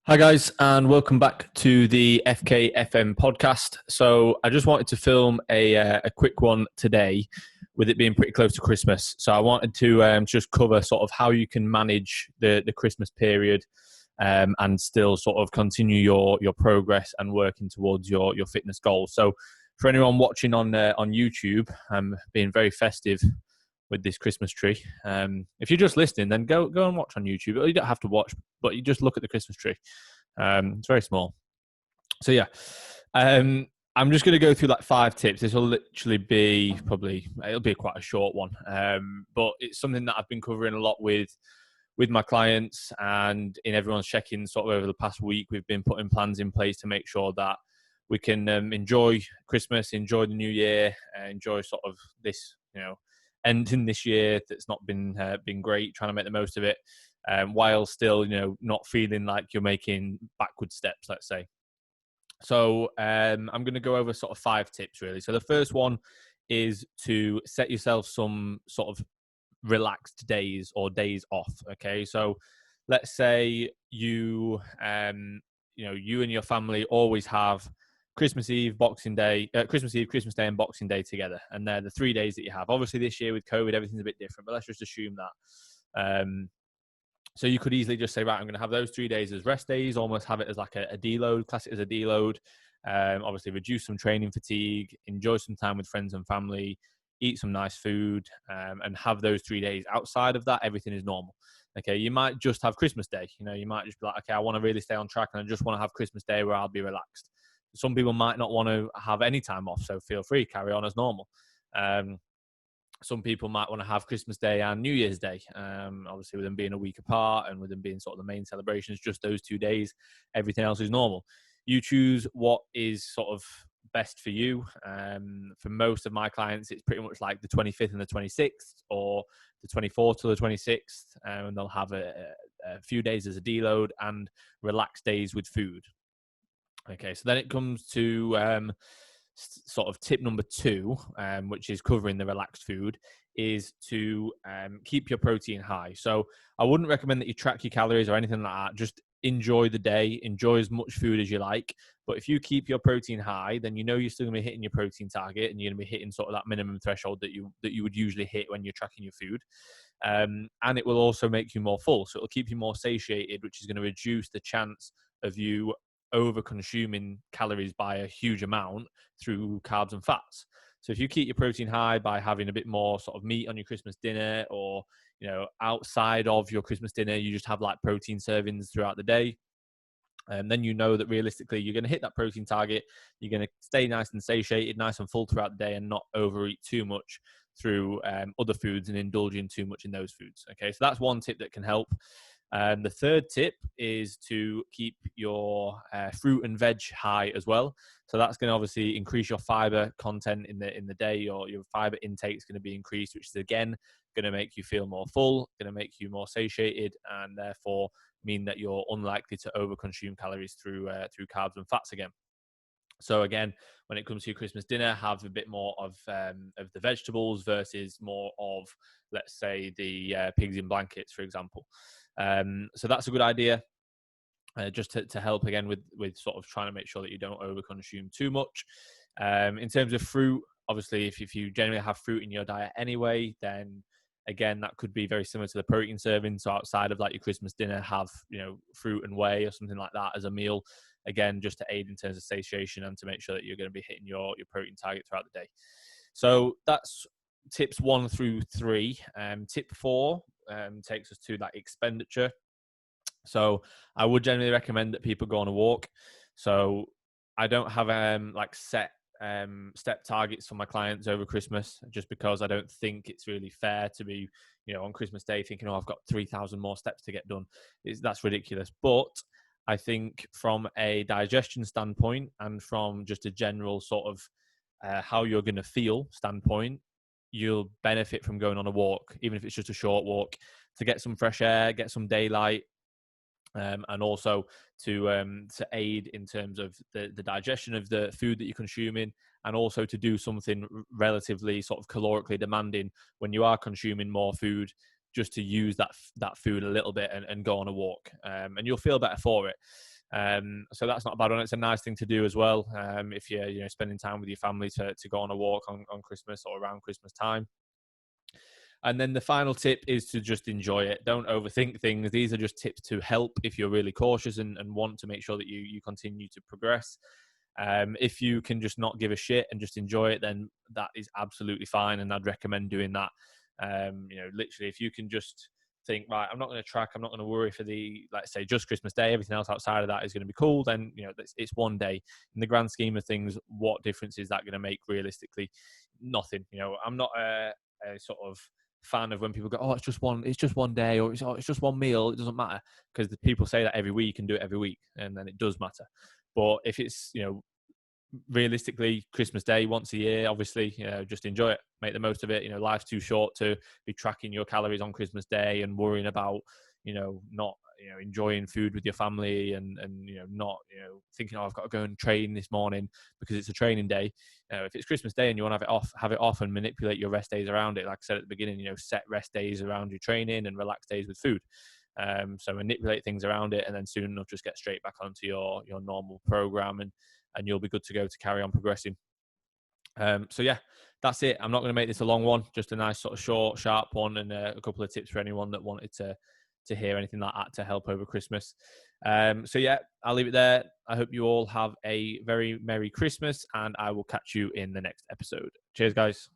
Hi, guys, and welcome back to the FKFM podcast. So, I just wanted to film a quick one today with it being pretty close to Christmas. So, I wanted to just cover sort of how you can manage the Christmas period and still sort of continue your progress and working towards your fitness goals. So, for anyone watching on YouTube, I'm being very festive with this Christmas tree. If you're just listening, then go and watch on YouTube. You don't have to watch, but you just look at the Christmas tree. It's very small. So yeah, I'm just going to go through like 5 tips. This will literally be it'll be quite a short one, but it's something that I've been covering a lot with my clients and in everyone's check-in sort of over the past week. We've been putting plans in place to make sure that we can enjoy Christmas, enjoy the new year, enjoy sort of this, ending this year that's not been great, trying to make the most of it, while still, not feeling like you're making backward steps, let's say. So I'm going to go over sort of 5 tips, really. So the first one is to set yourself some sort of relaxed days or days off. Okay, so let's say you and your family always have Christmas Eve, Christmas Eve, Christmas Day, and Boxing Day together, and they're the 3 days that you have. Obviously, this year with COVID, everything's a bit different, but let's just assume that. So you could easily just say, right, I'm going to have those 3 days as rest days, almost have it as like a deload, class it as a deload. Obviously, reduce some training fatigue, enjoy some time with friends and family, eat some nice food, and have those 3 days. Outside of that, everything is normal. Okay, you might just have Christmas Day. You might just be like, okay, I want to really stay on track and I just want to have Christmas Day where I'll be relaxed. Some people might not want to have any time off, so feel free, carry on as normal. Some people might want to have Christmas Day and New Year's Day. Obviously, with them being a week apart and with them being sort of the main celebrations, just those 2 days, everything else is normal. You choose what is sort of best for you. For most of my clients, it's pretty much like the 25th and the 26th, or the 24th to the 26th, and they'll have a few days as a deload and relaxed days with food. Okay, so then it comes to sort of tip number 2, which is covering the relaxed food, is to keep your protein high. So I wouldn't recommend that you track your calories or anything like that. Just enjoy the day, enjoy as much food as you like. But if you keep your protein high, then you're still going to be hitting your protein target, and you're going to be hitting sort of that minimum threshold that you would usually hit when you're tracking your food. And it will also make you more full. So it'll keep you more satiated, which is going to reduce the chance of you over consuming calories by a huge amount through carbs and fats. So if you keep your protein high by having a bit more sort of meat on your Christmas dinner, or outside of your Christmas dinner you just have like protein servings throughout the day, and then that realistically you're going to hit that protein target. You're going to stay nice and satiated, nice and full throughout the day, and not overeat too much through other foods and indulging too much in those foods. Okay, so that's one tip that can help. The third tip is to keep your fruit and veg high as well. So that's going to obviously increase your fiber content in the day, or your fiber intake is going to be increased, which is again going to make you feel more full, going to make you more satiated, and therefore mean that you're unlikely to overconsume calories through carbs and fats again. So again, when it comes to your Christmas dinner, have a bit more of the vegetables versus more of, let's say, the pigs in blankets, for example. So that's a good idea, just to help again with sort of trying to make sure that you don't overconsume too much. In terms of fruit, obviously, if you generally have fruit in your diet anyway, then again, that could be very similar to the protein serving. So outside of like your Christmas dinner, have fruit and whey or something like that as a meal. Again, just to aid in terms of satiation and to make sure that you're going to be hitting your protein target throughout the day. So that's tips 1 through 3. Tip 4 takes us to that expenditure. So I would generally recommend that people go on a walk. So I don't have like set step targets for my clients over Christmas, just because I don't think it's really fair to be, on Christmas Day thinking, oh, I've got 3,000 more steps to get done. That's ridiculous. But I think from a digestion standpoint and from just a general sort of how you're going to feel standpoint, you'll benefit from going on a walk, even if it's just a short walk, to get some fresh air, get some daylight, and also to aid in terms of the digestion of the food that you're consuming, and also to do something relatively sort of calorically demanding when you are consuming more food, just to use that food a little bit and go on a walk, and you'll feel better for it. So that's not a bad one. It's a nice thing to do as well. If you're spending time with your family to go on a walk on Christmas or around Christmas time. And then the final tip is to just enjoy it. Don't overthink things. These are just tips to help if you're really cautious and want to make sure that you continue to progress. If you can just not give a shit and just enjoy it, then that is absolutely fine. And I'd recommend doing that. Literally, if you can just think, right, I'm not going to track, I'm not going to worry for let's say, just Christmas Day. Everything else outside of that is going to be cool. Then, it's one day. In the grand scheme of things, what difference is that going to make realistically? Nothing. I'm not a sort of fan of when people go, oh, it's just one day, or it's just one meal, it doesn't matter, because the people say that every week and do it every week, and then it does matter. But if it's realistically Christmas Day once a year, obviously just enjoy it, make the most of it. Life's too short to be tracking your calories on Christmas Day and worrying about not enjoying food with your family and not thinking, oh, I've got to go and train this morning because it's a training day. If it's Christmas Day and you want to have it off and manipulate your rest days around it, like I said at the beginning, set rest days around your training and relax days with food. So manipulate things around it, and then soon enough just get straight back onto your normal program, and you'll be good to go to carry on progressing. So yeah, that's it. I'm not going to make this a long one, just a nice sort of short, sharp one, and a couple of tips for anyone that wanted to hear anything like that to help over Christmas. So yeah, I'll leave it there. I hope you all have a very Merry Christmas, and I will catch you in the next episode. Cheers, guys.